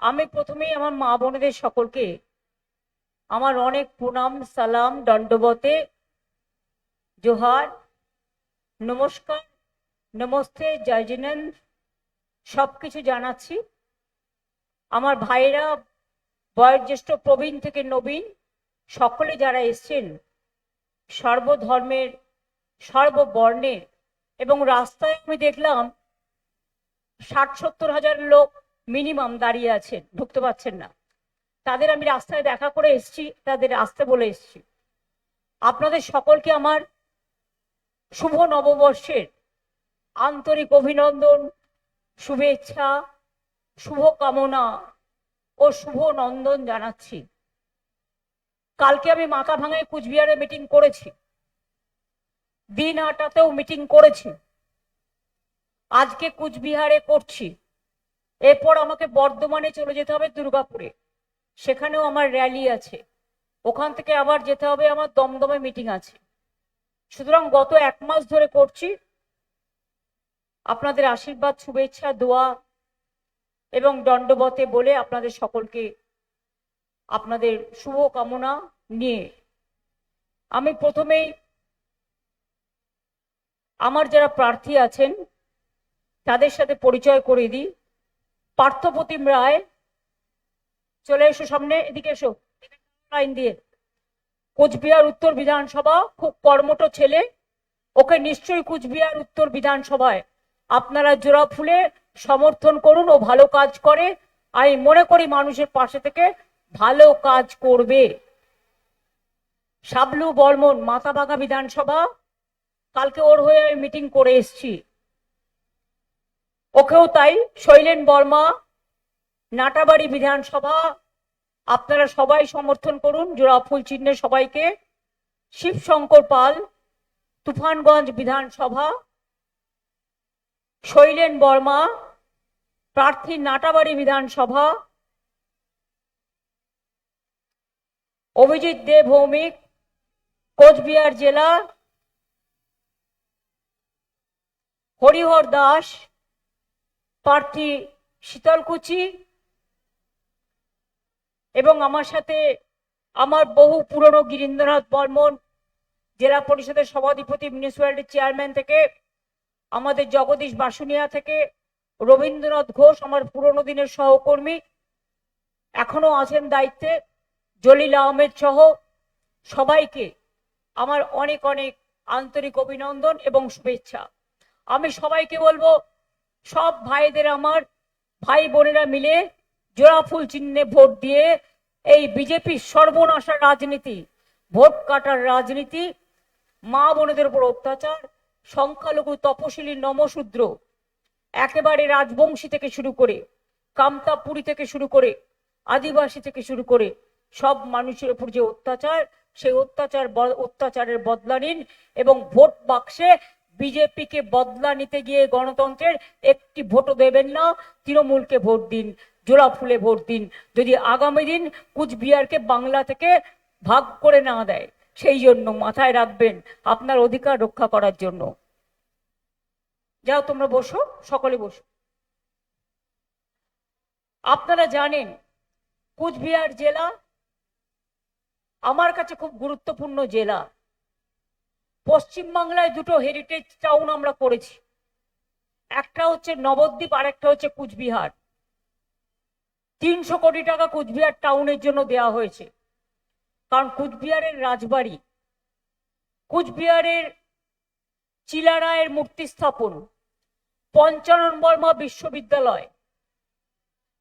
আমি প্রথমেই আমার মা বোনেদের সকলকে আমার অনেক প্রণাম, সালাম, দণ্ডবতে, জোহার, নমস্কার, নমস্তে, জয় জিনেন্দ্র সবকিছু জানাচ্ছি। আমার ভাইরা, বয়োজ্যেষ্ঠ, প্রবীণ থেকে নবীন, সকলে যারা এসছেন, সর্বধর্মের, সর্ববর্ণের, এবং রাস্তায় আমি দেখলাম 60-70 হাজার লোক মিনিমাম দাঁড়িয়ে আছেন, ঢুকতে পারছেন না। তাদের আমি রাস্তায় দেখা করে এসেছি, তাদের আসতে বলে এসেছি। আপনাদের সকলকে আমার শুভ নববর্ষের আন্তরিক অভিনন্দন, শুভেচ্ছা, শুভকামনা ও শুভ নন্দন জানাচ্ছি। কালকে আমি মাথাভাঙায় কুচবিহারে মিটিং করেছি, দিনহাটাতেও মিটিং করেছি, আজকে কুচবিহারে করছি। এরপর আমাকে বর্ধমানে চলে যেতে হবে, দুর্গাপুরে, সেখানেও আমার র্যালি আছে। ওখান থেকে আবার যেতে হবে, আমার দমদমে মিটিং আছে। সুতরাং গত 1 মাস ধরে করছি। আপনাদের আশীর্বাদ, শুভেচ্ছা, দোয়া এবং দণ্ডবতে বলে আপনাদের সকলকে আপনাদের শুভ কামনা নিয়ে আমি প্রথমেই আমার যারা প্রার্থী আছেন তাদের সাথে পরিচয় করে দিই। পার্থপ্রতিম রায়, চলে এসো সামনে, এদিকে এসো, লাইন দিয়ে। কোচবিহার উত্তর বিধানসভা, খুব কর্মঠ ছেলে। ওকে নিশ্চয়ই কুচবিহার উত্তর বিধানসভায় আপনারা জোড়া ফুলে সমর্থন করুন। ও ভালো কাজ করে, আমি মনে করি মানুষের পাশে থেকে ভালো কাজ করবে। শাবলু বর্মন, মাথাভাঙা বিধানসভা, কালকে ওর হয়ে আমি মিটিং করে এসছি। ওকেও তাই। শৈলেন বর্মা, নাটাবাড়ি বিধানসভা, আপনারা সবাই সমর্থন করুন জোড়া ফুল চিহ্নে সবাইকে। শিবশঙ্কর পাল, তুফানগঞ্জ বিধানসভা, শৈলেন বর্মা, প্রার্থী নাটাবাড়ি বিধানসভা। অভিজিৎ দে ভৌমিক, কোচবিহার জেলা। হরিহর দাস, প্রার্থী শীতলকুচি। এবং আমার সাথে আমার বহু পুরনো গিরীন্দ্রনাথ বর্মন, জেলা পরিষদের সভাধিপতি, মিউনিসিপ্যালিটি চেয়ারম্যান থেকে, আমাদের জগদীশ বাসুনিয়া থেকে, রবীন্দ্রনাথ ঘোষ আমার পুরনো দিনের সহকর্মী, এখনো আছেন দায়িত্বে, জলিল আহমেদ সহ সবাইকে আমার অনেক অনেক আন্তরিক অভিনন্দন এবং শুভেচ্ছা। আমি সবাইকে বলবো, সব ভাইদের, আমার ভাই বোনেরা মিলে জোড়া ফুল চিহ্নে ভোট দিয়ে এই বিজেপির সর্বনাশার রাজনীতি, ভোট কাটার রাজনীতি, মা বোনেদের উপর অত্যাচার, সংখ্যালঘু, তপশিলি, নমশূদ্র, একেবারে রাজবংশী থেকে শুরু করে, কামতাপুরী থেকে শুরু করে, আদিবাসী থেকে শুরু করে সব মানুষের উপর যে অত্যাচার, সেই অত্যাচারের বদলা নিন এবং ভোট বাক্সে বিজেপিকে বদলা নিতে গিয়ে গণতন্ত্রের একটি ভোটও দেবেন না। তৃণমূলকে ভোট দিন, জোড়া ফুলে ভোট দিন, যদি আগামী দিন কুচবিহারকে বাংলা থেকে ভাগ করে না দেয়। সেই জন্য মাথায় রাখবেন, আপনার অধিকার রক্ষা করার জন্য। যাও তোমরা বসো, সকলে বসো। আপনারা জানেন কুচবিহার জেলা আমার কাছে খুব গুরুত্বপূর্ণ জেলা। পশ্চিমবাংলায় দুটো হেরিটেজ টাউন আমরা করেছি, একটা হচ্ছে নবদ্বীপ আর একটা হচ্ছে কুচবিহার। 300 কোটি টাকা কুচবিহার টাউনের জন্য দেওয়া হয়েছে, কারণ কুচবিহারের রাজবাড়ি, কুচবিহারের চিলারায়ের মূর্তি স্থাপন, পঞ্চানন বর্মা বিশ্ববিদ্যালয়,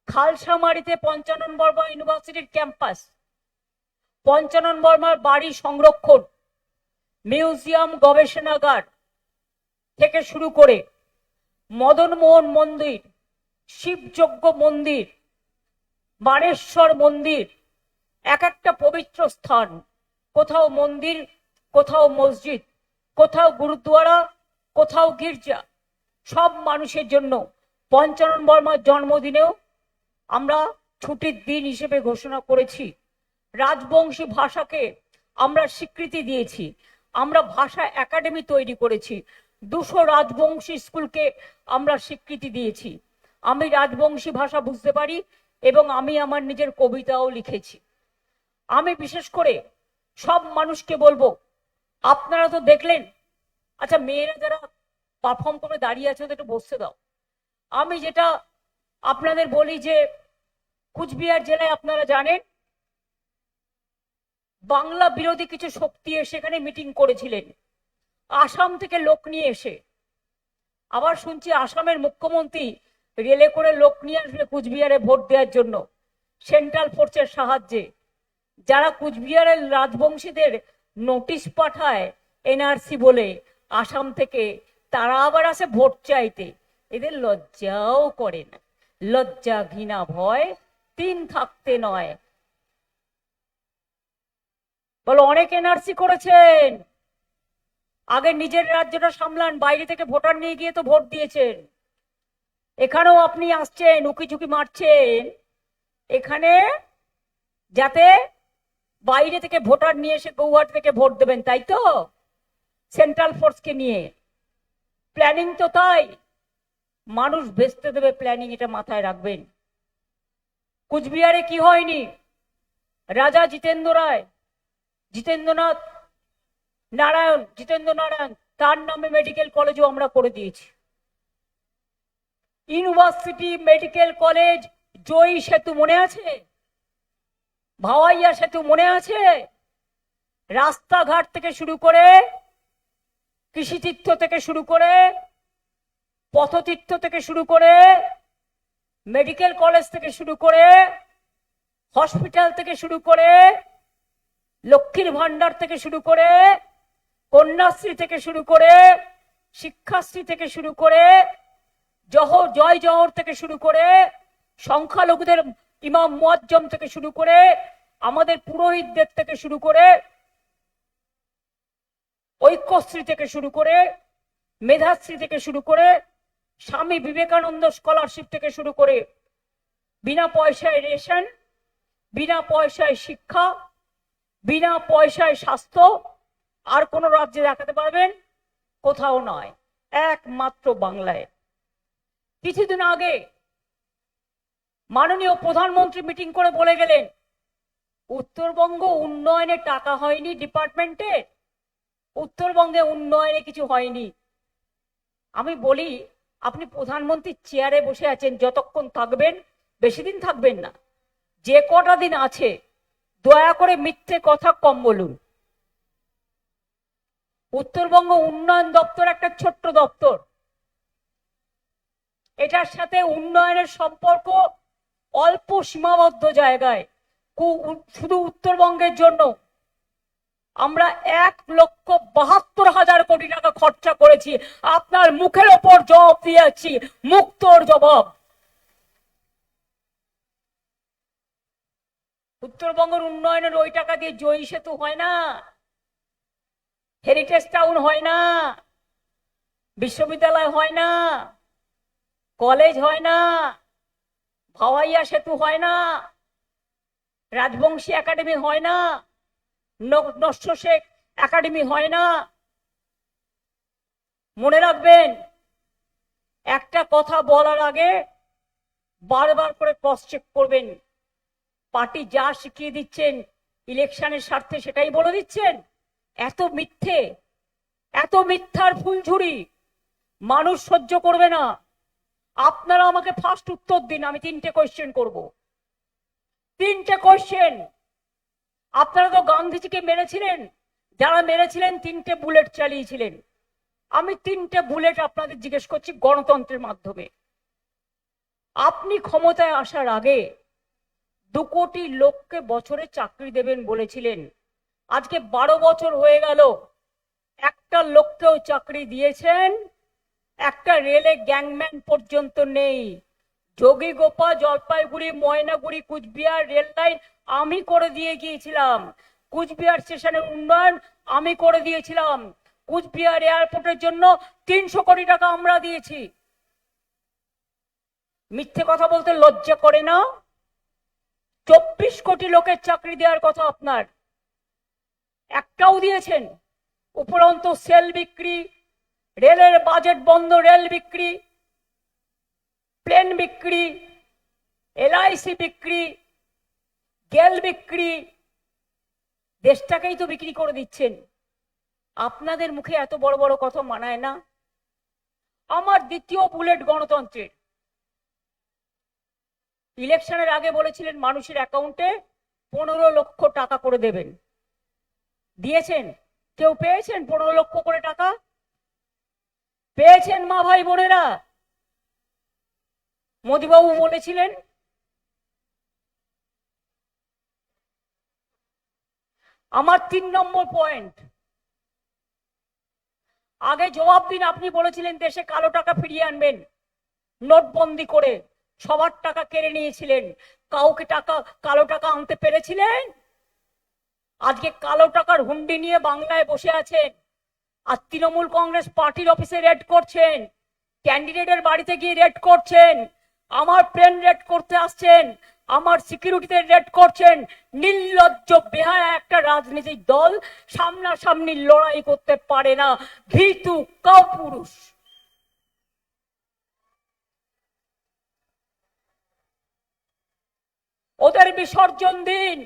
খালসামারিতে পঞ্চানন বর্মা ইউনিভার্সিটির ক্যাম্পাস, পঞ্চানন বর্মার বাড়ি সংরক্ষণ, মিউজিয়াম, গবেষণাগার থেকে শুরু করে মদনমোহন মন্দির, শিবযজ্ঞ মন্দির, বাণেশ্বর মন্দির, এক একটা পবিত্র স্থান, কোথাও মন্দির, কোথাও মসজিদ, কোথাও গুরুদ্বারা, কোথাও গির্জা, সব মানুষের জন্য। পঞ্চানন বর্মার জন্মদিনেও আমরা ছুটির দিন হিসেবে ঘোষণা করেছি। রাজবংশী ভাষাকে আমরা স্বীকৃতি দিয়েছি, আমরা ভাষা একাডেমি তৈরি করেছি, 200 রাজবংশী স্কুলকে আমরা স্বীকৃতি দিয়েছি। আমি রাজবংশী ভাষা বুঝতে পারি, এবং আমি আমার নিজের কবিতাও লিখেছি। আমি বিশেষ করে সব মানুষকে বলবো, আপনারা তো দেখলেন, আচ্ছা মেয়েরা যারা পারফর্ম করে দাঁড়িয়ে আছে ওদের একটু বসতে দাও। আমি যেটা আপনাদের বলি যে কুচবিহার জেলায় আপনারা জানেন বাংলা বিরোধী কিছু শক্তি সেখানে মিটিং করেছিলেন আসাম থেকে লোক নিয়ে এসে। আবার শুনছি আসামের মুখ্যমন্ত্রী রেলে করে লোক নিয়ে আসবে কুচবিহারে ভোট দেওয়ার জন্য সেন্ট্রাল ফোর্সের সাহায্যে। যারা কুচবিহারের রাজবংশীদের নোটিশ পাঠায় এনআরসি বলে আসাম থেকে, তারা আবার আসে ভোট চাইতে। এদের লজ্জাও করে না। লজ্জা ঘৃণা ভয় তিন থাকতে নয়। বলো অনেক এনআরসি করেছেন, আগে নিজের রাজ্যটা সামলান, বাইরে থেকে ভোটার নিয়ে গিয়ে তো ভোট দিয়েছেন। এখানেও আপনি আসছেন উকি ঝুঁকি মারছেন এখানে যাতে বাইরে থেকে ভোটার নিয়ে এসে গৌহাটি থেকে ভোট দেবেন, তাই তো? সেন্ট্রাল ফোর্সকে নিয়ে প্ল্যানিং তো তাই। মানুষ বেচতে দেবে প্ল্যানিং, এটা মাথায় রাখবেন। কুচবিহারে কি হয়নি? রাজা জিতেন্দ্র রায়, জিতেন্দ্রনাথ নারায়ণ, জিতেন্দ্র নারায়ণ, তার নামে মেডিকেল কলেজও আমরা করে দিয়েছি। ইউনিভার্সিটি মেডিকেল কলেজ, জয়ী সেতু মনে আছে? ভাওয়াইয়া সেতু মনে আছে? রাস্তাঘাট থেকে শুরু করে কৃষিতীর্থ থেকে শুরু করে পথতীর্থ থেকে শুরু করে মেডিকেল কলেজ থেকে শুরু করে হসপিটাল থেকে শুরু করে লক্ষ্মীর ভান্ডার থেকে শুরু করে কন্যাশ্রী থেকে শুরু করে শিক্ষাশ্রী থেকে শুরু করে জয় জহর থেকে শুরু করে সংখ্যালঘুদের ইমাম মুয়াজ্জম থেকে শুরু করে আমাদের পুরোহিতদের থেকে শুরু করে ঐক্যশ্রী থেকে শুরু করে মেধাশ্রী থেকে শুরু করে স্বামী বিবেকানন্দ স্কলারশিপ থেকে শুরু করে বিনা পয়সায় রেশন, বিনা পয়সায় শিক্ষা, বিনা পয়সায় স্বাস্থ্য আর কোন রাজ্যে দেখাতে পারবেন? কোথাও নয়, একমাত্র বাংলায়। কিছুদিন আগে মাননীয় প্রধানমন্ত্রী মিটিং করে বলে গেলেন উত্তরবঙ্গ উন্নয়নে টাকা হয়নি ডিপার্টমেন্টে, উত্তরবঙ্গে উন্নয়নে কিছু হয়নি। আমি বলি আপনি প্রধানমন্ত্রীর চেয়ারে বসে আছেন, যতক্ষণ থাকবেন, বেশি দিন থাকবেন না, যে কটা দিন আছে দয়া করে মিথ্যে কথা কম বলুন। উত্তরবঙ্গ উন্নয়ন দপ্তর একটা ছোট্ট দপ্তর, এটার সাথে উন্নয়নের সম্পর্ক অল্প সীমাবদ্ধ জায়গায়। শুধু উত্তরবঙ্গের জন্য আমরা 1,72,000 কোটি টাকা খরচা করেছি। আপনার মুখের ওপর জবাব দিয়েছি, মুক্তর জবাব। উত্তরবঙ্গের উন্নয়নের ওই টাকা দিয়ে জয়ী সেতু হয় না, হেরিটেজ টাউন হয় না, বিশ্ববিদ্যালয় হয় না, কলেজ হয় না, ভাওয়াইয়া সেতু হয় না, রাজবংশী একাডেমি হয় না, নস্য শেখ একাডেমি হয় না। মনে রাখবেন, একটা কথা বলার আগে বারবার করে ক্রস চেক করবেন। পার্টি যা শিখিয়ে দিচ্ছেন ইলেকশনের স্বার্থে সেটাই বলে দিচ্ছেন। এত মিথ্যে, এত মিথ্যার ফুলঝুরি মানুষ সহ্য করবে না। আপনারা আমাকে ফার্স্ট উত্তর দিন, আমি 3টে কোয়েশ্চেন করব। 3টে কোয়েশ্চেন। আপনারা তো গান্ধীজিকে মেরেছিলেন, যারা মেরেছিলেন 3টে বুলেট চালিয়েছিলেন। আমি 3টে বুলেট আপনাদের জিজ্ঞেস করছি গণতন্ত্রের মাধ্যমে। আপনি ক্ষমতায় আসার আগে 2 কোটি লোককে বছরে চাকরি দেবেন বলেছিলেন। আজকে 12 বছর হয়ে গেল, একটা লোককেও চাকরি দিয়েছেন? একটা রেলে গ্যাংম্যান পর্যন্ত নেই। যোগীগোপা, জলপাইগুড়ি, ময়নাগুড়ি, কুচবিহার রেল লাইন আমি করে দিয়ে গিয়েছিলাম। কুচবিহার স্টেশনের উন্নয়ন আমি করে দিয়েছিলাম। কুচবিহার এয়ারপোর্টের জন্য 300 কোটি টাকা আমরা দিয়েছি। মিথ্যে কথা বলতে লজ্জা করে না? 24 কোটি লোকের চাকরি দেওয়ার কথা আপনার, একটাও দিয়েছেন? উপরন্ত সেল বিক্রি, রেলের বাজেট বন্ধ, রেল বিক্রি, প্লেন বিক্রি, এলআইসি বিক্রি, গেল বিক্রি, দেশটাকেই তো বিক্রি করে দিচ্ছেন। আপনাদের মুখে এত বড় বড় কথা মানায় না। আমার দ্বিতীয় বুলেট গণতন্ত্রের। ইলেকশনের আগে বলেছিলেন মানুষের অ্যাকাউন্টে 15 লক্ষ টাকা করে দেবেন। দিয়েছেন? কেউ পেয়েছেন 15 লক্ষ করে টাকা? পেয়েছেন মা ভাই বোনেরা? মোদিবাবু বলেছিলেন আমার 3 নম্বর পয়েন্ট, আগে জবাব দিন। আপনি বলেছিলেন দেশে কালো টাকা ফিরিয়ে আনবেন, নোটবন্দি করে সবার টাকা কেড়ে নিয়েছিলেন। কাউকে টাকা, কালো টাকা আনতে পেরেছিলেন? আজকে কালো টাকার হুন্ডি নিয়ে বাংলায় বসে আছেন, আর তৃণমূল কংগ্রেস পার্টির অফিসে রেড করছেন, ক্যান্ডিডেটের বাড়িতে গিয়ে রেড করছেন, আমার প্লেন রেড করতে আসছেন, আমার সিকিউরিটিতে রেড করছেন। নির্লজ্জ বেহায়া একটা রাজনৈতিক দল সামনাসামনি লড়াই করতে পারে না, ভীতু কাপুরুষ। ওদের বিসর্জন দিন।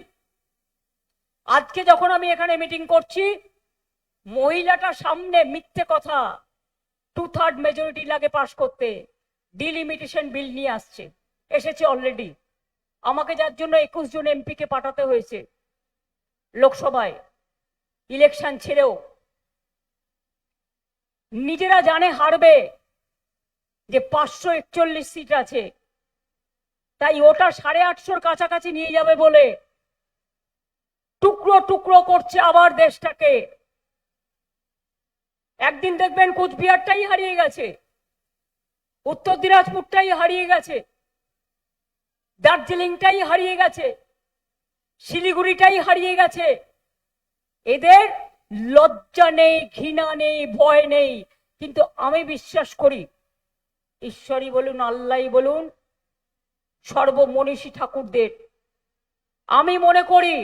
আজকে যখন আমি এখানে মিটিং করছি, মহিলাটা সামনে মিথ্যে কথা, 2/3 মেজরিটি লাগে পাশ করতে, ডিলিমিটেশন বিল নিয়ে আসছে, এসেছে অলরেডি। আমাকে যার জন্য 21 জন এমপি কে পাঠাতে হয়েছে লোকসভায়, ইলেকশন ছেড়েও। নিজেরা জানে হারবে, যে 541 সিট আছে, তাই ওটা 850-র কাছাকাছি নিয়ে যাবে বলে টুকরো টুকরো করছে আবার দেশটাকে। একদিন দেখবেন কুচবিহারটাই হারিয়ে গেছে, উত্তর দিনাজপুরটাই হারিয়ে গেছে, দার্জিলিংটাই হারিয়ে গেছে, শিলিগুড়িটাই হারিয়ে গেছে। এদের লজ্জা নেই, ঘৃণা নেই, ভয় নেই। কিন্তু আমি বিশ্বাস করি, ঈশ্বরই বলুন, আল্লাহ বলুন, সর্বমনীষী ঠাকুরদের, আমি মনে করি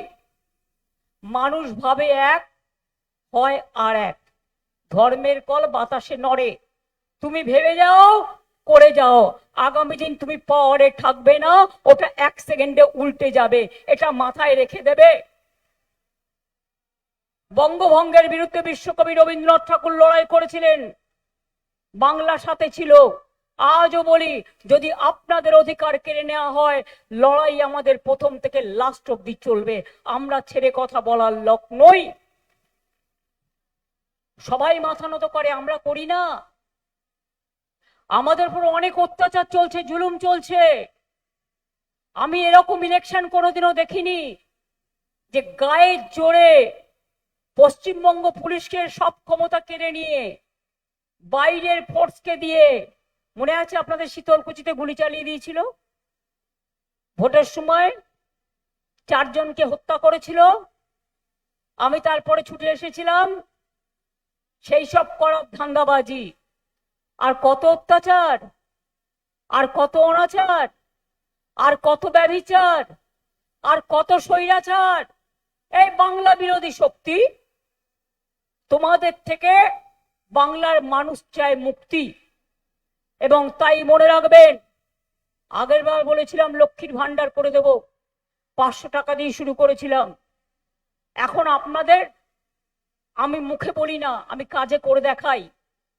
মানুষ ভাবে এক, হয় আর এক। ধর্মের কল বাতাসে নড়ে, তুমি ভেবে যাও, করে যাও, আগামী দিন তুমি পাওয়ারে থাকবে না, ওটা 1 সেকেন্ডে উল্টে যাবে, এটা মাথায় রেখে দেবে। বঙ্গভঙ্গের বিরুদ্ধে বিশ্বকবি রবীন্দ্রনাথ ঠাকুর লড়াই করেছিলেন, বাংলা সাথে ছিল। আজও বলি, যদি আপনাদের অধিকার কেড়ে নেওয়া হয়, লড়াই আমাদের প্রথম থেকে লাস্ট অব্দি চলবে। আমরা ছেড়ে কথা বলার লোক নই। সবাই মাথা নত করে, আমরা করি না। আমাদের উপর অনেক অত্যাচার চলছে, জুলুম চলছে। আমি এরকম ইলেকশন কোনোদিনও দেখিনি যে গায়ের জোরে পশ্চিমবঙ্গ পুলিশকে সব ক্ষমতা কেড়ে নিয়ে বাইরের ফোর্সকে দিয়ে, মনে আছে আপনাদের শীতলকুচিতে গুলি চালিয়ে দিয়েছিল, ভোটের সময় 4 জনকে হত্যা করেছিল, আমি তারপরে ছুটে এসেছিলাম। সেই সব করার ধান্দাবাজি, আর কত অত্যাচার, আর কত অনাচার, আর কত ব্যভিচার, আর কত স্বৈরাচার। এই বাংলা বিরোধী শক্তি, তোমাদের থেকে বাংলার মানুষ চায় মুক্তি। এবং তাই মনে রাখবেন, আগের বার বলেছিলাম লক্ষ্মীর ভান্ডার করে দেব, 500 টাকা দিয়ে শুরু করেছিলাম। এখন আপনাদের, আমি মুখে বলি না, আমি কাজে করে দেখাই,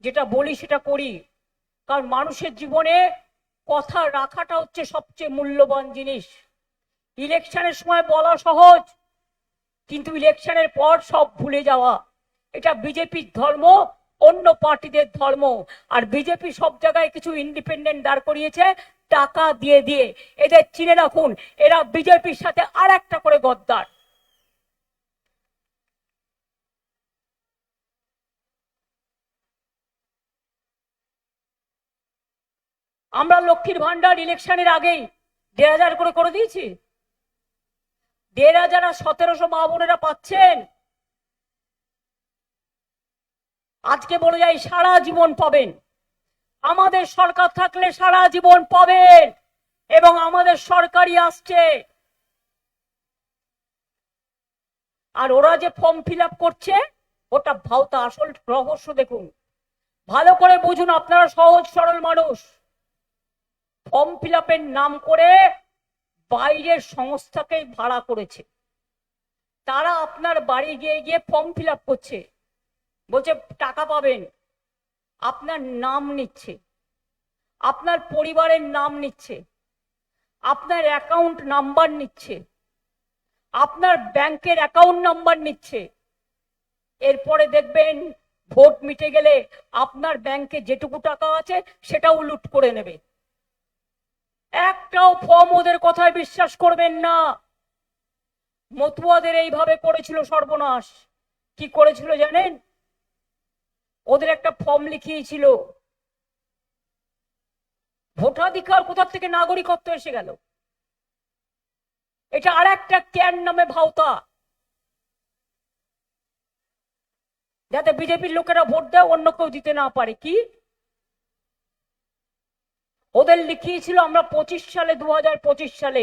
যেটা বলি সেটা করি। কারণ মানুষের জীবনে কথা রাখাটা হচ্ছে সবচেয়ে মূল্যবান জিনিস। ইলেকশনের সময় বলা সহজ, কিন্তু ইলেকশনের পর সব ভুলে যাওয়া, এটা বিজেপির ধর্ম, অন্য পার্টিদের ধর্ম। আর বিজেপি সব জায়গায় কিছু ইন্ডিপেন্ডেন্ট দাঁড় করিয়েছে টাকা দিয়ে দিয়ে। এদের চিনে রাখুন, এরা বিজেপির সাথে আর একটা করে গদ্দার। আমরা লক্ষ্মীর ভান্ডার ইলেকশনের আগেই 1,500 করে করে দিয়েছি। 1,500 আর 1,700 মা বোনেরা পাচ্ছেন। আজকে বলে যাই, সারা জীবন পাবেন। আমাদের সরকার থাকলে সারা জীবন পাবেন, এবং আমাদের সরকারই আসছে। আর ওরা যে ফর্ম ফিল আপ করছে, ওটা ভাওতা। আসল রহস্য দেখুন, ভালো করে বুঝুন, আপনারা সহজ সরল মানুষ। ফর্ম ফিল আপের নাম করে বাইরের সংস্থাকে ভাড়া করেছে। তারা আপনার বাড়ি গিয়ে গিয়ে ফর্ম ফিল আপ করছে, বলছে টাকা পাবেন, আপনার নাম নিচ্ছে, আপনার পরিবারের নাম নিচ্ছে, আপনার অ্যাকাউন্ট নাম্বার নিচ্ছে, আপনার ব্যাংকের অ্যাকাউন্ট নাম্বার নিচ্ছে। এরপরে দেখবেন ভোট মিটে গেলে আপনার ব্যাংকে যেটুকু টাকা আছে সেটাও লুট করে নেবে। একটাও ফর্ম ওদের কথায় বিশ্বাস করবেন না। মতুয়াদের এইভাবে করেছিল সর্বনাশ। কি করেছিল জানেন? ওদের একটা ফর্ম লিখিয়েছিল, ভোটাধিকার কোথা থেকে নাগরিকত্ব এসে গেল। এটা আর একটা ক্যান নামে ভাওতা, যাতে বিজেপির লোকেরা ভোট দেয়, অন্য কেউ দিতে না পারে। কি ওদের লিখিয়েছিল আমরা 25 সালে 2025 সালে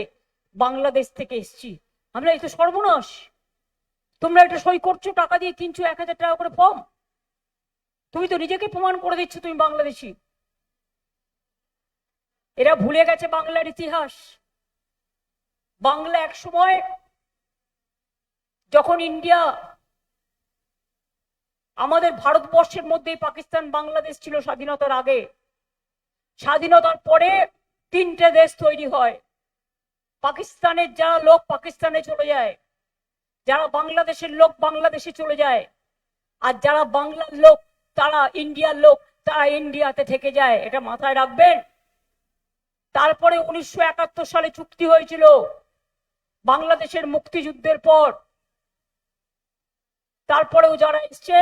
বাংলাদেশ থেকে এসছি। আমরা এই তো সর্বনাশ। তোমরা এটা সই করছো, টাকা দিয়ে কিনছো 1000 টাকা করে ফর্ম। তুমি তো নিজেকে প্রমাণ করে দিচ্ছ তুমি বাংলাদেশি। এরা ভুলে গেছে বাংলার ইতিহাস। বাংলা এক সময় যখন ইন্ডিয়া, আমাদের ভারতবর্ষের মধ্যে পাকিস্তান বাংলাদেশ ছিল স্বাধীনতার আগে। স্বাধীনতার পরে 3টে দেশ তৈরি হয়। পাকিস্তানের যারা লোক পাকিস্তানে চলে যায়, যারা বাংলাদেশের লোক বাংলাদেশে চলে যায়, আর যারা বাংলার লোক তারা ইন্ডিয়ার লোক তারা ইন্ডিয়াতে থেকে যায়। এটা মাথায় রাখবেন। তারপরে 1971 সালে চুক্তি হয়েছিল বাংলাদেশের মুক্তিযুদ্ধের পর। তারপরেও যারা এসছে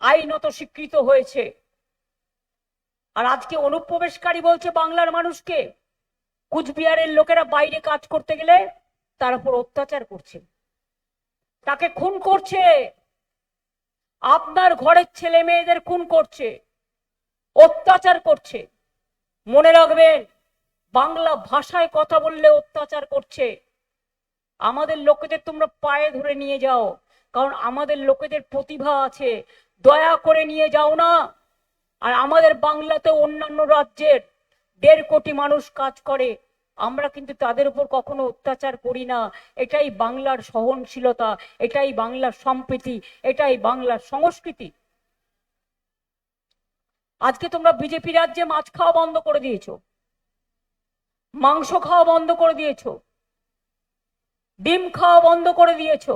আইনত স্বীকৃত হয়েছে। আর আজকে অনুপ্রবেশকারী বলছে বাংলার মানুষকে। কুচবিহারের লোকেরা বাইরে কাজ করতে গেলে তার উপর অত্যাচার করছে, তাকে খুন করছে, আপনার ঘরের ছেলে মেয়েদের খুন করছে, অত্যাচার করছে। মনে রাখবেন, বাংলা ভাষায় কথা বললে অত্যাচার করছে। আমাদের লোকেদের তোমরা পায়ে ধরে নিয়ে যাও, কারণ আমাদের লোকেদের প্রতিভা আছে, দয়া করে নিয়ে যাও না। আর আমাদের বাংলাতে অন্যান্য রাজ্যের 1.5 কোটি মানুষ কাজ করে, আমরা কিন্তু তাদের উপর কখনো অত্যাচার করি না। এটাই বাংলার সহনশীলতা, এটাই বাংলার সম্প্রীতি, এটাই বাংলার সংস্কৃতি। আজকে তোমরা বিজেপি রাজ্যে মাছ খাওয়া বন্ধ করে দিয়েছো, মাংস খাওয়া বন্ধ করে দিয়েছো, ডিম খাওয়া বন্ধ করে দিয়েছো।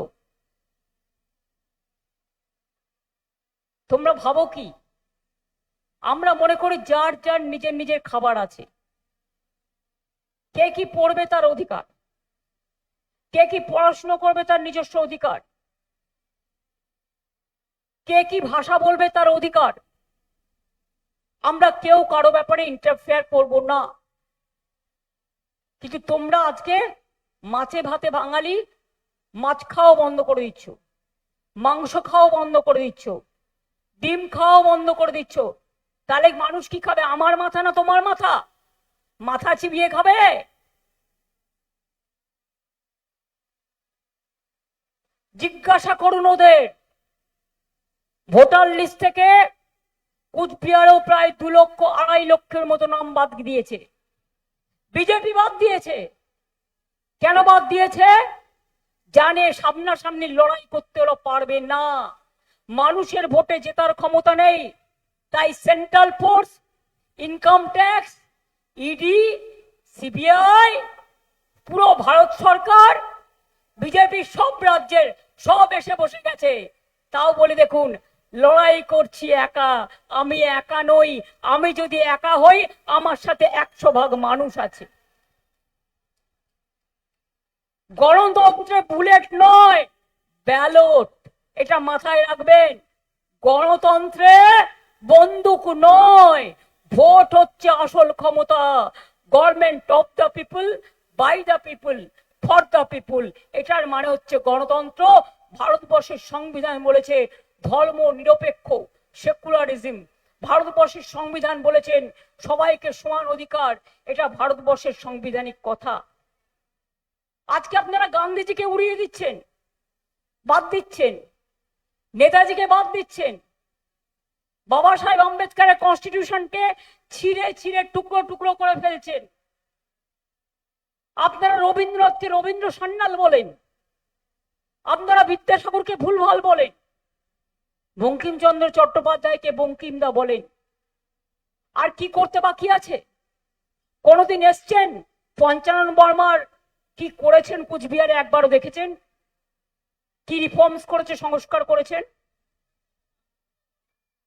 তোমরা ভাবো কি? আমরা মনে করি যার যার নিজের নিজের খাবার আছে। কে কি পড়বে তার অধিকার, কে কি পড়াশোনা করবে তার নিজস্ব অধিকার, কে কি ভাষা বলবে তার অধিকার। আমরা কেউ কারো ব্যাপারে ইন্টারফেয়ার করব না। কিন্তু তোমরা আজকে মাছে ভাতে বাঙালি, মাছ খাওয়া বন্ধ করে দিচ্ছ, মাংস খাওয়া বন্ধ করে দিচ্ছ, ডিম খাওয়া বন্ধ করে দিচ্ছ। তাহলে মানুষ কি খাবে? আমার মাথা না তোমার মাথা? মাথা চিবিয়ে খাবে? জিজ্ঞাসা করুন ওদের। ভোটার লিস্ট থেকে কুচবিহারেও প্রায় 2 লক্ষ 2.5 লক্ষের মতো নাম বাদ দিয়েছে, বিজেপি বাদ দিয়েছে। কেন বাদ দিয়েছে? জানে সামনাসামনি লড়াই করতে ওরা পারবে না, মানুষের ভোটে জেতার ক্ষমতা নেই। তাই central force, income tax, ED, CBI, পুরো ভারত সরকার, বিজেপি সব রাজ্যের সব এসে বসে গেছে। তাও বলে দেখুন, লড়াই করছি একা, আমি একা নই। আমি যদি একা হই, আমার সাথে 100 ভাগ মানুষ আছে। গণতন্ত্রে বুলেট নয়, ব্যালট। এটা মাথায় রাখবেন। গণতন্ত্রে বন্দুক নয়, ভোট হচ্ছে আসল ক্ষমতা। Government of the people, by the people, for the people. এটার মানে হচ্ছে গণতন্ত্র। ভারতবর্ষের সংবিধান বলেছে ধর্ম নিরপেক্ষ, সেকুলারিজম। ভারতবর্ষের সংবিধান বলেছেন সবাইকে সমান অধিকার। এটা ভারতবর্ষের সাংবিধানিক কথা। আজকে আপনারা গান্ধীজিকে উড়িয়ে দিচ্ছেন, বাদ দিচ্ছেন, নেতাজিকে বাদ দিচ্ছেন, বাবা সাহেব আম্বেদকরের কনস্টিটিউশনকে ছিঁড়ে ছিঁড়ে টুকরো টুকরো করে ফেলছেন। আপনারা রবীন্দ্রনাথকে রবীন্দ্র সান্যাল বলেন, আপনারা বিদ্যাসাগরকে ভুলভাল বলেন, বঙ্কিমচন্দ্র চট্টোপাধ্যায়কে বঙ্কিমদা বলেন। আর কি করতে বাকি আছে? কোনদিন এসছেন পঞ্চানন বর্মার কি করেছেন কুচবিহারে? একবারও দেখেছেন? কি রিফর্মস করেছে, সংস্কার করেছেন?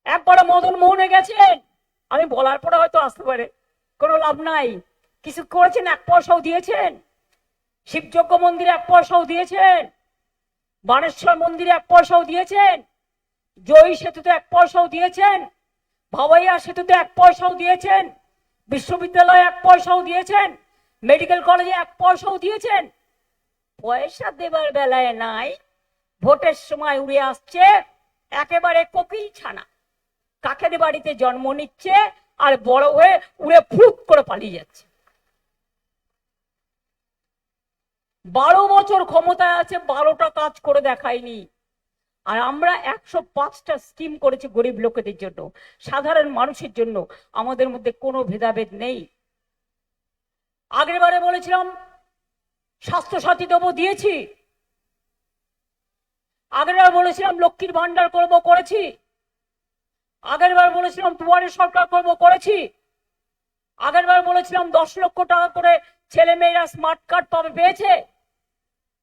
একবারও মদন মোহনে গেছেন? আমি বলার পরে হয়তো আসতে পারে, কোনো লাভ নাই। কিছু করেছেন? এক পয়সাও দিয়েছেন? শিবযজ্ঞ মন্দিরে এক পয়সাও দিয়েছেন? বানেশ্বর মন্দিরে এক পয়সাও দিয়েছেন? জয়ী সেতুতে এক পয়সাও দিয়েছেন? ভাওয়াইয়া সেতুতে এক পয়সাও দিয়েছেন? বিশ্ববিদ্যালয়ে এক পয়সাও দিয়েছেন? মেডিকেল কলেজে এক পয়সাও দিয়েছেন? পয়সা দেবার বেলায় নাই, ভোটের সময় উড়ে আসছে একেবারে কোকিল ছানা, কাকের বাড়িতে জন্ম নিচ্ছে আর বড় হয়ে উড়ে ফুট করে পালিয়ে যাচ্ছে। 12 বছর ক্ষমতায় আছে, 12টা কাজ করে দেখায়নি। আর আমরা 105টা স্কিম করেছি গরিব লোকেদের জন্য, সাধারণ মানুষের জন্য। আমাদের মধ্যে কোনো ভেদাভেদ নেই। আগের বারে বলেছিলাম স্বাস্থ্যসাথী দেবো, দিয়েছি। আগের বার বলেছিলাম লক্ষ্মীর ভান্ডার করবো, করেছি। আগের বার বলেছিলাম দুয়ারে সরকার করবো, করেছি। আগের বার বলেছিলাম 10 লক্ষ টাকা করে ছেলে মেয়েরা স্মার্ট কার্ড পাবে, পেয়েছে।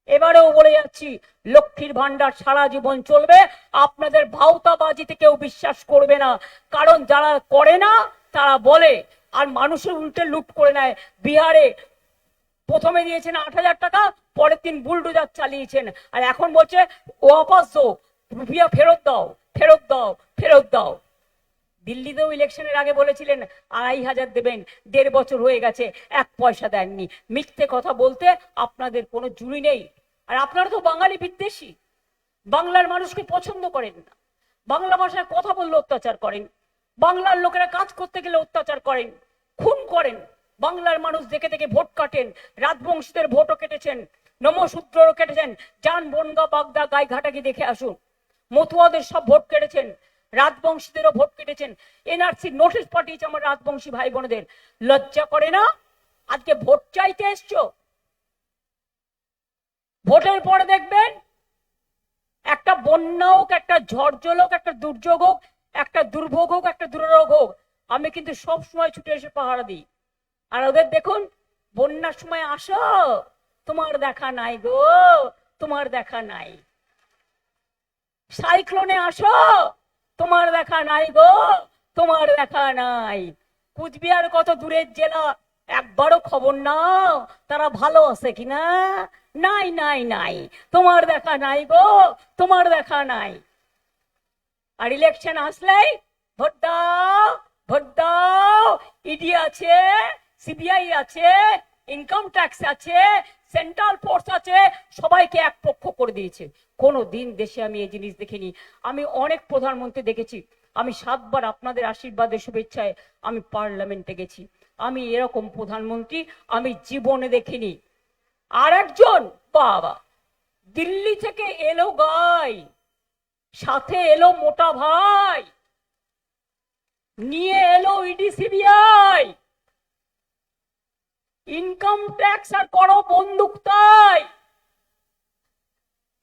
এবারেও বলে যাচ্ছি লক্ষ্মীর ভান্ডার সারা জীবন চলবে। আপনাদের ভাওতাবাজিতে কেউ বিশ্বাস করবে না, কারণ যারা করে না তারা বলে আর মানুষের উল্টে লুট করে নেয়। বিহারে প্রথমে দিয়েছেন 8,000 টাকা, পরের দিন বুলডোজার চালিয়েছেন, আর এখন বলছে ওয়াপাস দো, রুপিয়া ফেরত দাও, ফেরত দাও, ফেরত দাও। দিল্লিতেও ইলেকশনের আগে বলেছিলেন 2,500 দেবেন, 1.5 বছর হয়ে গেছে, 1 পয়সা দেননি। মিথ্যে কথা বলতে আপনাদের কোনো জুড়ি নেই। আর আপনারা তো বাঙালি বিদ্বেষী, বাংলার মানুষকে পছন্দ করেন না, বাংলা ভাষায় কথা বললে অত্যাচার করেন, বাংলার লোকেরা কাজ করতে গেলে অত্যাচার করেন, খুন করেন। বাংলার মানুষ দেখে দেখে ভোট কাটেন, রাজবংশীদের ভোটও কেটেছেন, নমশূদ্রও কেটেছেন। যান বনগা, বাগদা, গাইঘাটাকে দেখে আসুন, মতুয়াদের সব ভোট কেটেছেন, রাজবংশীদেরও ভোট কেটেছেন। এনআরসি নোটিশ পাঠিয়েছে আমার রাজবংশী ভাই বোনদের। লজ্জা করে না? আজকে ভোট চাইতে এসছো। ভোটের পরে দেখবেন একটা বন্যা হোক, একটা ঝড় জল হোক, একটা দুর্যোগ হোক, একটা দুর্ভোগ হোক, একটা দুর্যোগ হোক, আমি কিন্তু সব সময় ছুটে এসে পাহারা দিই। আর ওদের দেখুন, বন্যার সময় আসো, তোমার দেখা নাই গো, তোমার দেখা নাই। সাইক্লোনে আসো, তোমার দেখা নাই গো, তোমার দেখা নাই। কুচবিহার কত দূরের জেলা, একবারও খবর নাও তারা ভালো আছে কিনা? নাই নাই নাই, তোমার দেখা নাই গো, তোমার দেখা নাই। আর ইলেকশন আসলেই ভোট দাও, ভোট দাও। ইডি আছে, সিবিআই আছে, ইনকাম ট্যাক্স আছে, সেন্ট্রাল ফোর্স আছে, সবাইকে এক পক্ষ করে দিয়েছে। কোনো দিন দেশে আমি এই জিনিস দেখিনি। আমি অনেক প্রধানমন্ত্রী দেখেছি, আমি 7 বার আপনাদের আশীর্বাদের শুভেচ্ছায় আমি পার্লামেন্টে গেছি। আমি এরকম প্রধানমন্ত্রী আমি জীবনে দেখিনি। আর একজন বাবা দিল্লি থেকে এলো গাই, সাথে এলো মোটা ভাই, নিয়ে এলো ইডি সিবিআই, ইনকাম ট্যাক্স আর করো বন্দুক। তাই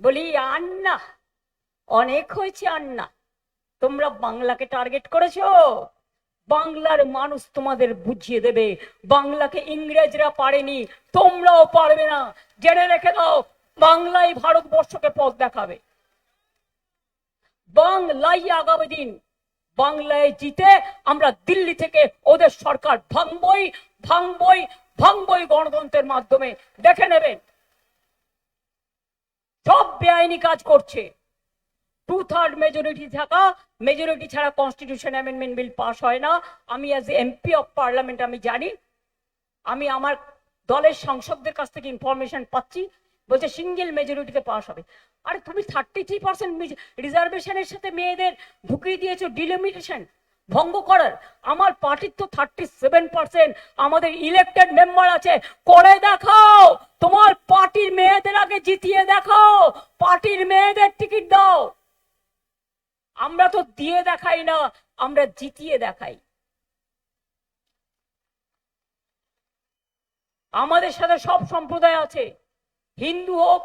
বলি আন্না, অনেক হয়েছে আন্না, তোমরা বাংলাকে টার্গেট করেছো। বাংলার মানুষ তোমাদের বুঝিয়ে দেবে, বাংলাকে ইংরেজরা পারেনি, তোমরাও পারবে না। জেনে রেখে দাও, বাংলাই ভারতবর্ষকে পথ দেখাবে, বাংলাই আগামী দিন। বাংলায় জিতে আমরা দিল্লি থেকে ওদের সরকার ভাঙবই, ভাঙবই, ভাঙবই গণতন্ত্রের মাধ্যমে। দেখে নেবেন সব বেআইনি কাজ করছে। 2/3 মেজরিটি থাকা, মেজরিটি ছাড়া কনস্টিটিউশন অ্যামেন্ডমেন্ট বিল পাস হয় না। আমি অ্যাজ এমপি অফ পার্লামেন্ট আমি জানি, আমি আমার দলের সাংসদদের কাছ থেকে ইনফরমেশন পাচ্ছি, বলছে সিঙ্গেল মেজরিটিতে পাস হবে। আরে তুমি 33% রিজার্ভেশনের সাথে মেয়েদের ঢুকিয়ে দিয়েছো ডিলিমিটেশন ভঙ্গ করার। আমার পার্টির তো 37% আমাদের ইলেক্টেড মেম্বার আছে। করে দেখাও, তোমার পার্টির মেয়েদের আগে জিতিয়ে দেখাও, পার্টির মেয়েদের টিকিট দাও। আমরা তো দিয়ে দেখাই না, আমরা জিতিয়ে দেখাই। আমাদের সাথে সব সম্প্রদায় আছে, হিন্দু হোক,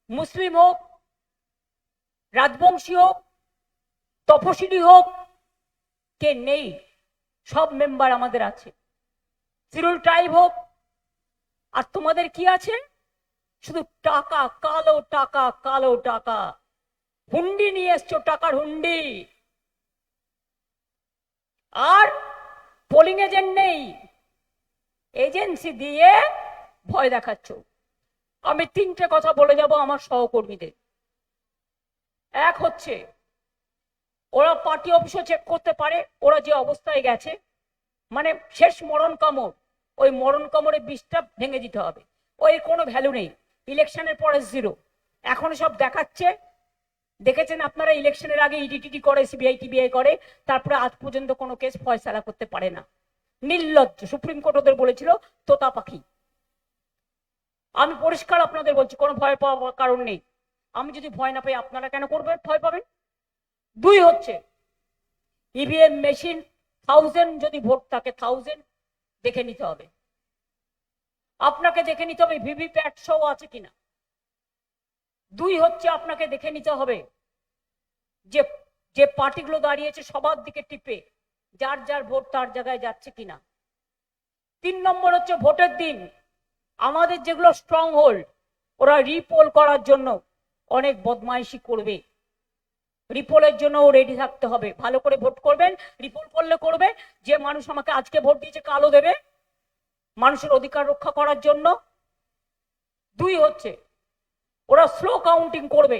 মুসলিম হোক, রাজবংশী হোক, তপশিলি হোক, কে নেই, সব মেম্বার আমাদের আছে। শিডিউল ট্রাইব হোক। আর তোমাদের কি আছে? শুধু টাকা, কালো টাকা, কালো টাকা। হুন্ডি নিয়ে এসছো, টাকার হুন্ডি। আর পোলিং এজেন্ট নেই, এজেন্সি দিয়ে ভয় দেখাচ্ছ। আমি তিনটে কথা বলে যাব আমার সহকর্মীদের। এক হচ্ছে, ওরা পার্টি অফিসে চেক করতে পারে ওরা যে অবস্থায় গেছে, মানে শেষ মরণ কামড়, ওই মরণ কামড়ে বিষটা ভেঙে দিতে হবে। ওই কোনো ভ্যালু নেই, ইলেকশনের পরে জিরো। এখন সব দেখাচ্ছে, দেখেছেন আপনারা, ইলেকশনের আগে ইডিটিডি করে, সিবিআই টিবিআই করে, তারপরে আজ পর্যন্ত কোনো কেস ফয়সালা করতে পারে না। নির্লজ্জ। সুপ্রিম কোর্ট ওদের বলেছিল তোতা পাখি। আমি পরিষ্কার আপনাদের বলছি, কোনো ভয় পাওয়ার কারণ নেই। আমি যদি ভয় না পাই, আপনারা কেন করবেন, ভয় পাবেন? দুই হচ্ছে, ইভিএম মেশিন 1000 যদি ভোট থাকে, 1000 দেখে নিতে হবে। আপনাকে দেখে নিতে হবে ভিভিপ্যাট সহ আছে কিনা। দুই হচ্ছে, আপনাকে দেখে নিতে হবে যে যে পার্টিগুলো দাঁড়িয়েছে সবার দিকে টিপে যার যার ভোট তার জায়গায় যাচ্ছে কিনা। 3 নম্বর হচ্ছে, ভোটের দিন আমাদের যেগুলো স্ট্রং হোল্ড, ওরা রিপোল করার জন্য অনেক বদমাইশি করবে। রিপোলের জন্য রেডি থাকতে হবে। ভালো করে ভোট করবেন। রিপোল করলে করবে যে মানুষ আমাকে আজকে ভোট দিয়েছে কালো দেবে, মানুষের অধিকার রক্ষা করার জন্য। দুই হচ্ছে, ওরা স্লো কাউন্টিং করবে।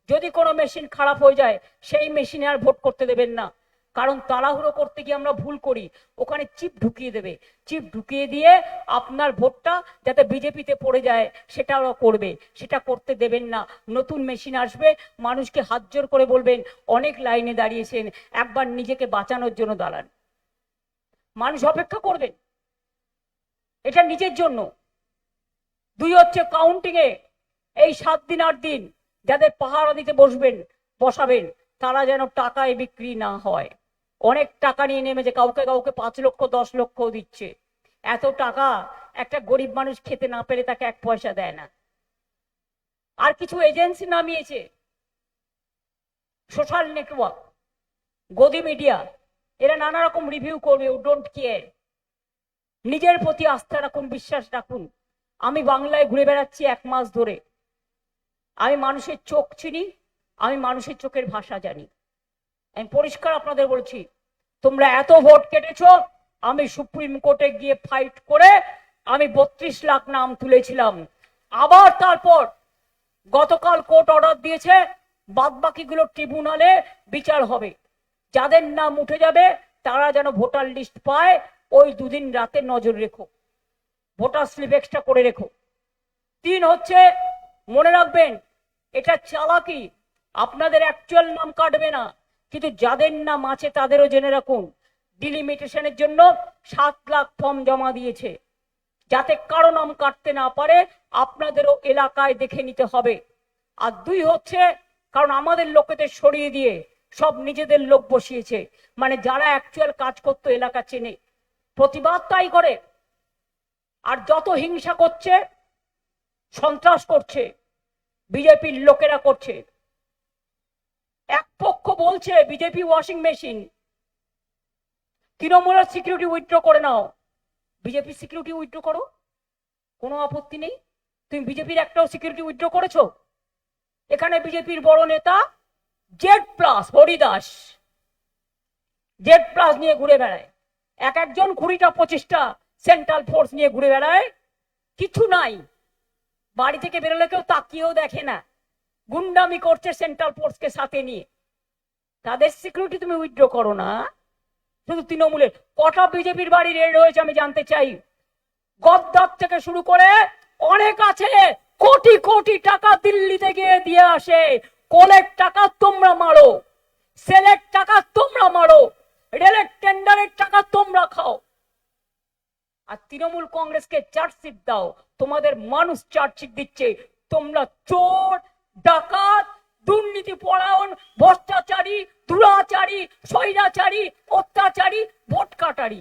যদি কোনো মেশিন খারাপ হয়ে যায়, সেই মেশিনে আর ভোট করতে দেবেন না। কারণ তাড়াহুড়ো করতে গিয়ে আমরা ভুল করি, ওখানে চিপ ঢুকিয়ে দেবে। চিপ ঢুকিয়ে দিয়ে আপনার ভোটটা যাতে বিজেপিতে পড়ে যায় সেটা ওরা করবে, সেটা করতে দেবেন না। নতুন মেশিন আসবে, মানুষকে হাত জোর করে বলবেন অনেক লাইনে দাঁড়িয়েছেন, একবার নিজেকে বাঁচানোর জন্য দাঁড়ান। মানুষ অপেক্ষা করবেন, এটা নিজের জন্য। দুই হচ্ছে, কাউন্টিং এ এই 7 দিন 8 দিন যাদের পাহারা দিতে বসাবেন, তারা যেন টাকায় বিক্রি না হয়। অনেক টাকা নিয়ে নেমেছে, কাউকে কাউকে 5 লক্ষ 10 লক্ষ দিচ্ছে। এত টাকা একটা গরিব মানুষ খেতে না পেরে তাকে 1 পয়সা দেয় না। আর কিছু এজেন্সি নামিয়েছে, সোশ্যাল নেটওয়ার্ক, গদি মিডিয়া, এরা নানা রকম রিভিউ করবে। ও ডোন্ট কেয়ার। নিজের প্রতি আস্থা রাখুন, বিশ্বাস রাখুন। আমি বাংলায় ঘুরে বেড়াচ্ছি 1 মাস ধরে। আমি মানুষের চোখ চিনি, আমি মানুষের চোখের ভাষা জানি। আমি পরিষ্কার আপনাদের বলছি, তোমরা এত ভোট কেটেছ, আমি সুপ্রিম কোর্টে গিয়ে ফাইট করে আমি 32 লাখ নাম তুলেছিলাম। আবার তারপর গতকাল কোর্ট অর্ডার দিয়েছে, বাদ বাকিগুলো ট্রিব্যুনালে বিচার হবে। যাদের নাম উঠে যাবে তারা যেন ভোটার লিস্ট পায়, ওই 2 দিন রাতে নজর রেখো, ভোটার স্লিপ এক্সট্রা করে রেখো। 3 হচ্ছে, মনে রাখবেন এটা চালাকি, আপনাদের অ্যাকচুয়াল নাম কাটবে না, কিন্তু যাদের নাম আছে তাদেরও জেনে রাখুন, ডিলিমিটেশনের জন্য 7 লাখ ফর্ম জমা দিয়েছে, যাতে কারো নাম কাটতে না পারে আপনাদেরও এলাকায় দেখে নিতে হবে। আর 2 হচ্ছে, কারণ আমাদের লোকেদের সরিয়ে দিয়ে সব নিজেদের লোক বসিয়েছে, মানে যারা অ্যাকচুয়াল কাজ করতো, এলাকা চেনে, প্রতিবাদ তাই করে। আর যত হিংসা করছে, সন্ত্রাস করছে, বিজেপির লোকেরা করছে। এক পক্ষ বলছে বিজেপি ওয়াশিং মেশিন, তৃণমূলের সিকিউরিটি উইথড্র করে নাও। বিজেপি সিকিউরিটি উইথড্র করো, কোনো আপত্তি নেই। তুমি বিজেপির একটাও সিকিউরিটি উইথড্র করেছো? এখানে বিজেপির বড় নেতা Z+ হরিদাস Z+ নিয়ে ঘুরে বেড়ায়, একজন 20টা 25টা সেন্ট্রাল ফোর্স নিয়ে ঘুরে বেড়ায়, কিছু নাই। বাড়ি থেকে বেরোলে কেউ তাকিয়েও দেখে না, গুন্ডামি করছে সেন্ট্রাল ফোর্সকে সাথে নিয়ে। তাদের সিকিউরিটি তুমি উইথড্র করো না। শুধু তৃণমূলের কটা বিজেপির বাড়ি রেড হয়েছে আমি জানতে চাই। গদ্দার থেকে শুরু করে অনেক আছে, কোটি কোটি টাকা দিল্লিতে গিয়ে দিয়ে আসে। কোলের টাকা তোমরা মারো, সেলের টাকা তোমরা মারো, রেলের টেন্ডারের টাকা তোমরা খাও। আর তৃণমূল কংগ্রেসকে চার্জশিট দাও, তোমাদের মানুষ চার্জশিট দিচ্ছে। তোমরা চোর, ডাকাত, দুর্নীতি পরায়ণ, ভ্রষ্টাচারী, দুরাচারী, স্বৈরাচারী, অত্যাচারী, ভোট কাটারি।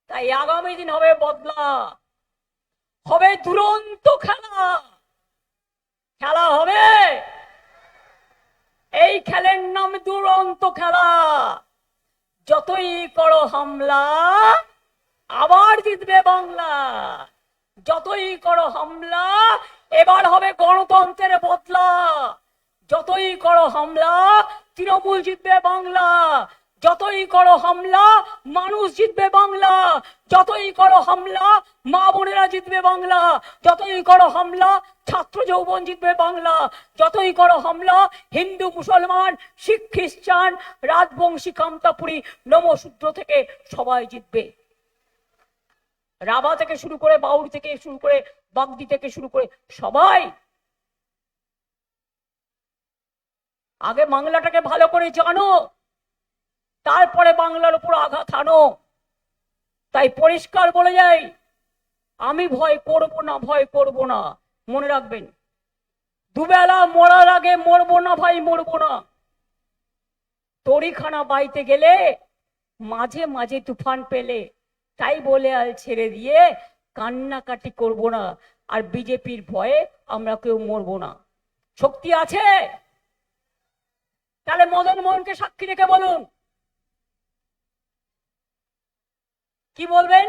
তাই আগামী দিন হবে বদলা, হবে দুরন্ত খেলা। খেলা হবে, এই খেলের নাম দুরন্ত খেলা। যতই করো হামলা, আবার জিতবে বাংলা। যতই করো হামলা, এবার হবে গণতন্ত্রের বদলা। যতই করো হামলা, তৃণমূল জিতবে বাংলা। যতই করো হামলা, মানুষ জিতবে বাংলা। যতই করো হামলা, মা বোনেরা জিতবে বাংলা। যতই করো হামলা, ছাত্র যৌবন জিতবে বাংলা। যতই করো হামলা, হিন্দু মুসলমান শিখ খ্রিস্টান রাজবংশী কামতাপুরী নমশূদ্র থেকে সবাই জিতবে। রাভা থেকে শুরু করে, বাউরি থেকে শুরু করে, বাগদি থেকে শুরু করে সবাই। আগে বাংলাটাকে ভালো করে জানো, তারপরে বাংলার উপর আঘাত হানো। তাই পরিষ্কার বলে যাই, আমি ভয় করব না, ভয় করব না। মনে রাখবেন, দুবেলা মরার আগে মরবো না ভাই, মরবো না। তরিখানা বাইতে গেলে মাঝে মাঝে তুফান পেলে, তাই বলে আল ছেড়ে দিয়ে কান্নাকাটি করব না। আর বিজেপির ভয়ে আমরা কেউ মরবো না। শক্তি আছে? তাহলে মদন মোহনকে সাক্ষী রেখে বলুন, কি বলবেন?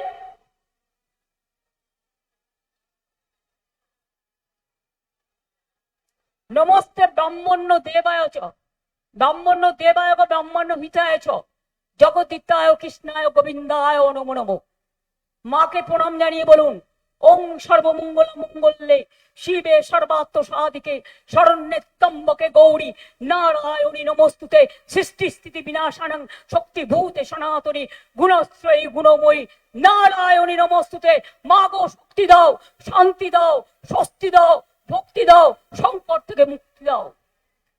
নমস্তে ব্রাহ্মণ্য দেবায় চ, ব্রাহ্মণ্য দেবায় ব্রাহ্মণ্য হিতায় চ, জগদ্দিতায় কৃষ্ণায় গোবিন্দায় নমো নমো। মাকে প্রণাম জানিয়ে বলুন, ওং সর্বমঙ্গল মঙ্গলে শিবে সর্বাত্ম সাধিকে শরণ্যে ত্র্যম্বকে গৌরী নারায়ণী নমস্তুতে। সৃষ্টি স্থিতি বিনাশানং শক্তি ভূতে সনাতনী গুণশ্রয়ী গুণময়ী নারায়ণী নমস্তুতে। মা গো শক্তি দাও, শান্তি দাও, স্বস্তি দাও, ভক্তি দাও, সংকট থেকে মুক্তি দাও।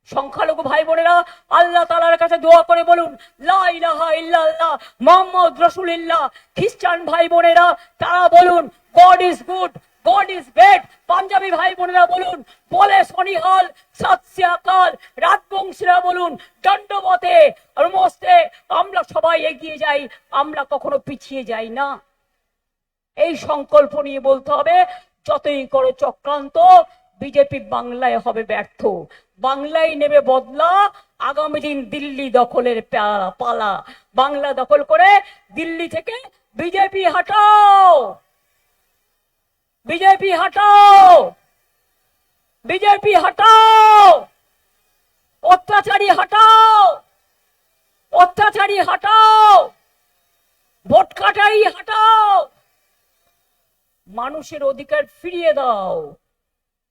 সংখ্যালঘু ভাই বোনেরা আল্লাহ তাআলার কাছে দোয়া করে বলুন, লা ইলাহা ইল্লাল্লাহ মুহাম্মদ রাসূলুল্লাহ। খ্রিস্টান ভাই বোনেরা তারা বলুন, God is good, God is great. Punjabi ভাই বোনেরা বলুন, বলে সনিহাল, সত শ্রী আকাল। রাজবংশীরা বলুন, দণ্ডবতে। নমস্তে। আমরা সবাই এগিয়ে যাই, আমরা কখনো পিছিয়ে যাই না। এই সংকল্প নিয়ে বলতে হবে, যতই করো চক্রান্ত, বিজেপি বাংলায় হবে ব্যর্থ। বাংলায় নেবে বদলা। আগামী দিন দিল্লি দখলের পালা। বাংলা দখল করে দিল্লি থেকে বিজেপি হটাও, বিজেপি হটাও, বিজেপি হটাও, অত্যাচারী হটাও, অত্যাচারী হটাও, ভোট কাটারি হটাও। মানুষের অধিকার ফিরিয়ে দাও,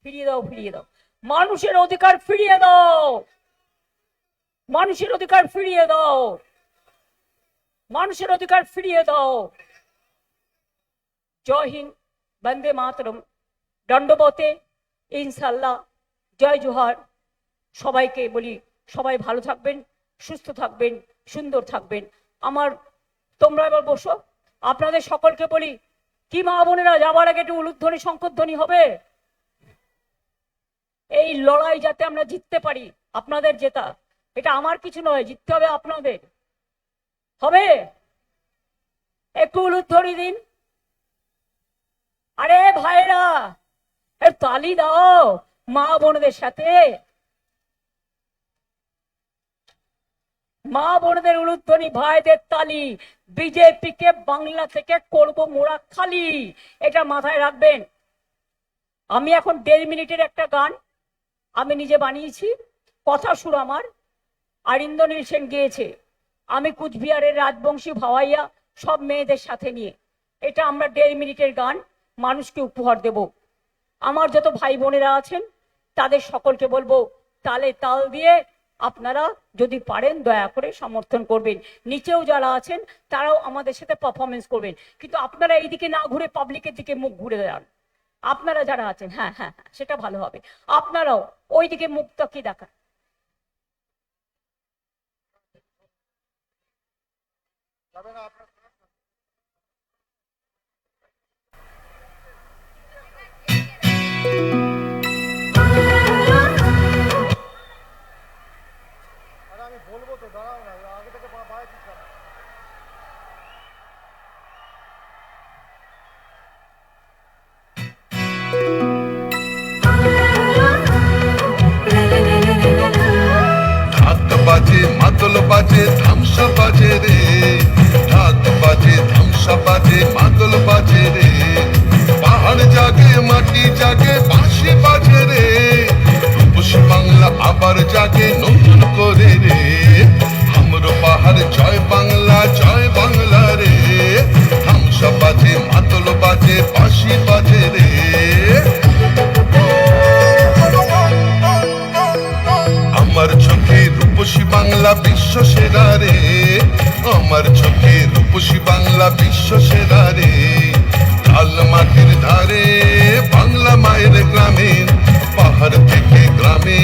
ফিরিয়ে দাও, ফিরিয়ে দাও। মানুষের অধিকার ফিরিয়ে দাও, মানুষের অধিকার ফিরিয়ে দাও, মানুষের অধিকার ফিরিয়ে দাও। জয় হিন্দ, বন্দে মাতরম, দণ্ডবতে, ইনশাল্লাহ, জয় জোহার। সবাইকে বলি, সবাই ভালো থাকবেন, সুস্থ থাকবেন, সুন্দর থাকবেন। আমার, তোমরা এবার বসো। আপনাদের সকলকে বলি, কি মা বোনেরা যাবার আগে একটু উলুধ্বনি শঙ্করধ্বনি হবে? এই লড়াই যাতে আমরা জিততে পারি, আপনাদের জেতা, এটা আমার কিছু নয়, জিততে হবে আপনাদের। হবে? একটু উলুধ্বনি দিন। আরে ভাইরা, তালি দাও মা বোনদের সাথে। মা বোনদের উলুধ্বনি, ভাইদের তালি। বিজেপিকে বাংলা থেকে করব মোড়া খালি, এটা মাথায় রাখবেন। আমি এখন 1.5 মিনিটের একটা গান আমি নিজে বানিয়েছি, কথা সুর আমার, আরিন্দনীল সেন গেয়েছে। আমি কুচবিহারের রাজবংশী ভাওয়াইয়া সব মেয়েদের সাথে নিয়ে, এটা আমরা 1.5 মিনিটের গান মানুষকে উপহার দেব। আমার যত ভাই বোনেরা আছেন তাদের সকলকে বলবো, তালে তাল দিয়ে আপনারা যদি পারেন দয়া করে সমর্থন করবেন। নিচেও যারা আছেন তারাও আমাদের সাথে পারফরমেন্স করবেন, কিন্তু আপনারা এইদিকে না ঘুরে পাবলিকের দিকে মুখ ঘুরে দেন। আপনারা যারা আছেন, হ্যাঁ হ্যাঁ হ্যাঁ, সেটা ভালো হবে। আপনারাও ওইদিকে মুখটা কি দেখা। আমি বলবো তো, দাঁড়াও না, আগে থেকে ঢাক বাজে মাদল বাজে ধামসা বাজে রে, ঢাক বাজে ধামসা বাজে মাদল বাজে রে, পাহাড় জাগে মাটি জাগে বাঁশি বাজে রে, রূপসী বাংলা আবার জাগে নতুন করে রে, আমরো পাহাড় জয় বাংলা রে, ধামসা বাজে মাদল বাজে বাঁশি বাজে রে। আমার চোখে রূপসী বাংলা বিশ্ব সেরা রে, আমার চোখে রূপসী বাংলা বিশ্ব সেরা রে, লাল মাটির ধারে বাংলা মায়ের গ্রামে, পাহাড় থেকে গ্রামে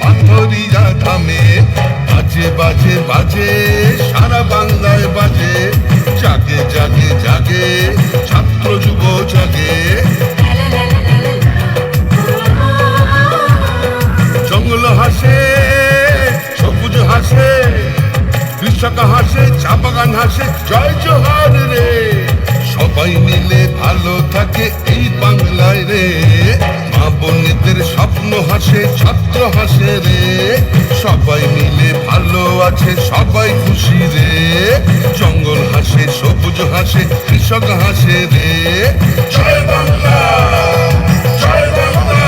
পাথরিয়া ধামে, বাজে বাজে বাজে সারা বাংলায় বাজে, জাগে জাগে জাগে ছাত্র যুব জাগে। জঙ্গল হাসে সবুজ হাসে, কৃষক হাসে চা বাগান হাসে, জয় জোহার রে, সবাই মিলে ভালো থাকে এই বাংলায় রে, মা বোনেদের স্বপ্ন হাসে ছাত্র হাসে রে, সবাই মিলে ভালো আছে সবাই খুশি রে, জঙ্গল হাসে সবুজ হাসে কৃষক হাসে রে, জয় বাংলা জয় বাংলা।